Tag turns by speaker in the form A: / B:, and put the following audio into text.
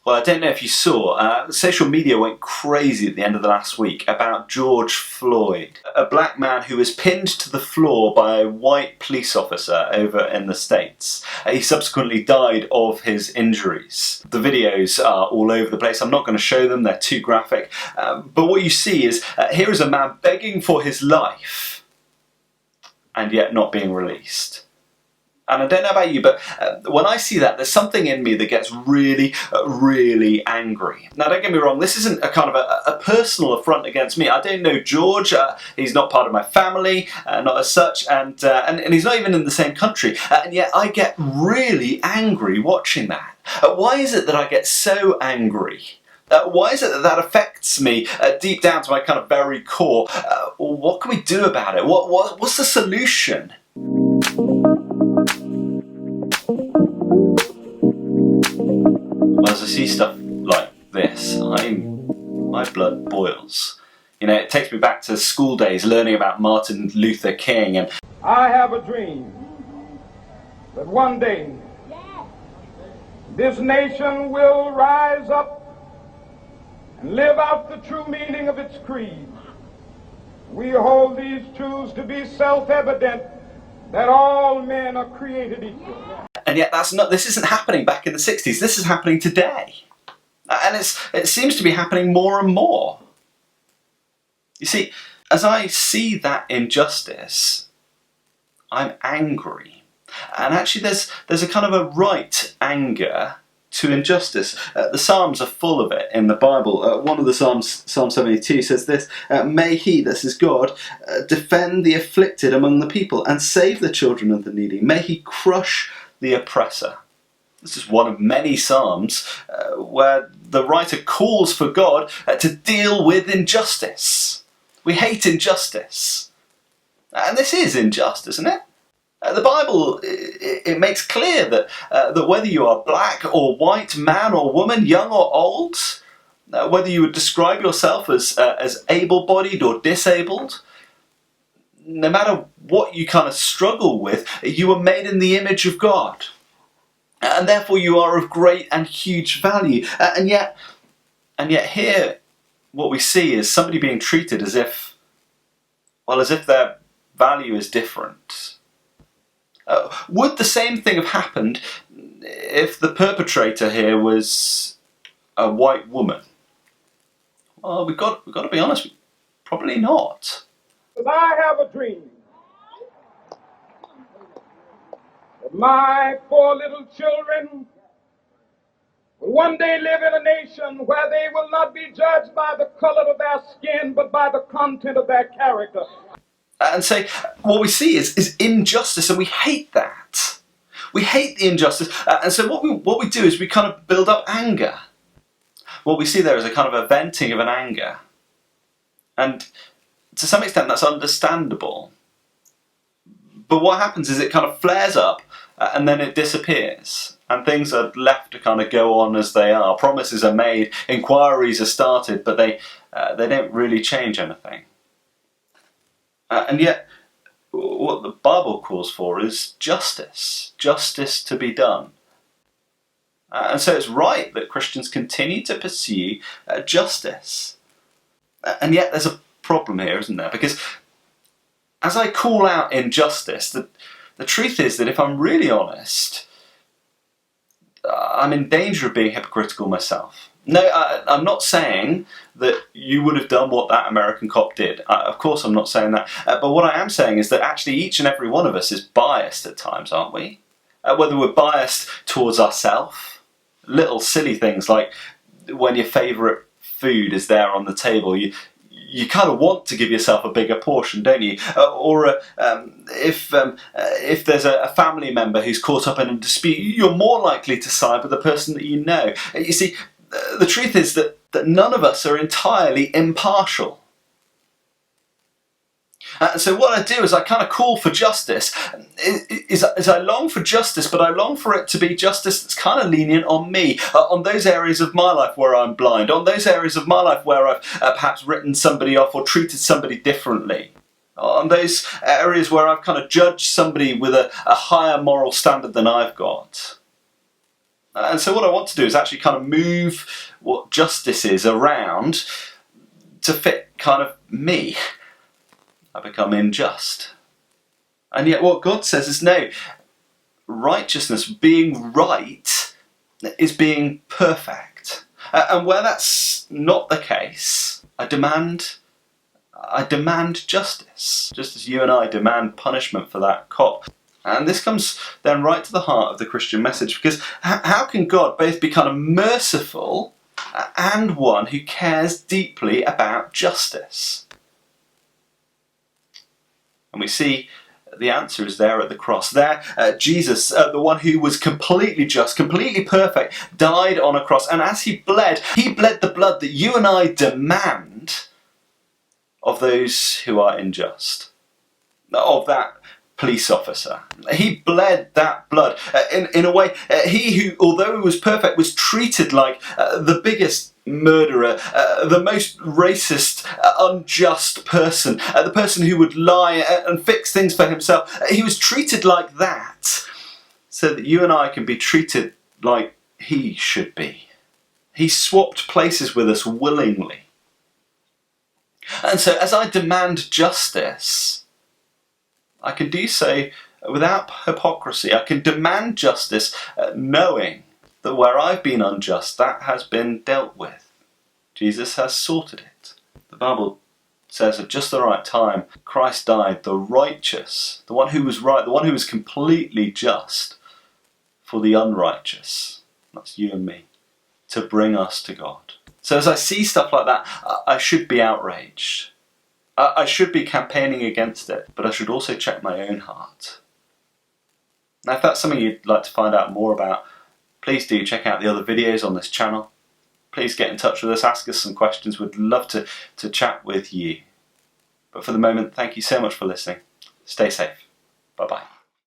A: Well, I don't know if you saw, social media went crazy at the end of the last week about George Floyd, a black man who was pinned to the floor by a white police officer over in the States. He subsequently died of his injuries. The videos are all over the place. I'm not going to show them, they're too graphic. But what you see is, here is a man begging for his life and yet not being released. And I don't know about you, but when I see that, there's something in me that gets really, really angry. Now, don't get me wrong, this isn't a kind of a personal affront against me. I don't know George, he's not part of my family, not as such, and he's not even in the same country. And yet I get really angry watching that. Why is it that I get so angry? Why is it that that affects me deep down to my kind of very core? What can we do about it? What's the solution? As I see stuff like this, my blood boils. You know, it takes me back to school days learning about Martin Luther King. And
B: I have a dream that one day this nation will rise up and live out the true meaning of its creed. We hold these truths to be self-evident, that all men are created equal.
A: And yet this isn't happening back in the 60s, this is happening today. And it seems to be happening more and more. You see, as I see that injustice, I'm angry. And actually there's a kind of a right anger to injustice. The Psalms are full of it in the Bible. One of the Psalms, Psalm 72, says this, may he, this is God, defend the afflicted among the people and save the children of the needy. May he crush the oppressor. This is one of many psalms where the writer calls for God to deal with injustice. We hate injustice. And this is injustice, isn't it? The Bible, it makes clear that whether you are black or white, man or woman, young or old, whether you would describe yourself as able-bodied or disabled, no matter what you kind of struggle with, you are made in the image of God. And therefore you are of great and huge value. And yet here what we see is somebody being treated as if their value is different. Would the same thing have happened if the perpetrator here was a white woman? Well, we've got to be honest, probably not.
B: I have a dream that my 4 little children will one day live in a nation where they will not be judged by the color of their skin, but by the content of their character.
A: And say, what we see is injustice, and we hate that. We hate the injustice, and so what we do is we kind of build up anger. What we see there is a kind of a venting of an anger. And to some extent that's understandable. But what happens is it kind of flares up and then it disappears. And things are left to kind of go on as they are. Promises are made, inquiries are started, but they don't really change anything. And yet, what the Bible calls for is justice. Justice to be done. And so it's right that Christians continue to pursue justice. And yet there's a problem here, isn't there? Because as I call out injustice, the truth is that if I'm really honest, I'm in danger of being hypocritical myself. No, I'm not saying that you would have done what that American cop did. Of course I'm not saying that. But what I am saying is that actually each and every one of us is biased at times, aren't we? Whether we're biased towards ourselves, little silly things like when your favourite food is there on the table, you kind of want to give yourself a bigger portion, don't you? Or if there's a family member who's caught up in a dispute, you're more likely to side with the person that you know. You see, the truth is that none of us are entirely impartial. So what I do is I kind of call for justice. Is I long for justice, but I long for it to be justice that's kind of lenient on me, on those areas of my life where I'm blind, on those areas of my life where I've perhaps written somebody off or treated somebody differently, on those areas where I've kind of judged somebody with a higher moral standard than I've got. And so what I want to do is actually kind of move what justice is around to fit kind of me. I become unjust. And yet what God says is no, righteousness, being right, is being perfect. And where that's not the case, I demand justice, just as you and I demand punishment for that cop. And this comes then right to the heart of the Christian message, because how can God both be kind of merciful and one who cares deeply about justice? And we see the answer is there at the cross. There, Jesus, the one who was completely just, completely perfect, died on a cross. And as he bled the blood that you and I demand of those who are unjust, of that police officer. He bled that blood. In a way, he who, although he was perfect, was treated like the biggest murderer, the most racist, unjust person, the person who would lie and fix things for himself. He was treated like that so that you and I can be treated like he should be. He swapped places with us willingly. And so as I demand justice, I can do so without hypocrisy. I can demand justice knowing that where I've been unjust, that has been dealt with. Jesus has sorted it. The Bible says at just the right time, Christ died, the righteous, the one who was right, the one who was completely just, for the unrighteous. That's you and me, to bring us to God. So as I see stuff like that, I should be outraged. I should be campaigning against it, but I should also check my own heart. Now, if that's something you'd like to find out more about, please do check out the other videos on this channel. Please get in touch with us, ask us some questions. We'd love to chat with you. But for the moment, thank you so much for listening. Stay safe. Bye-bye.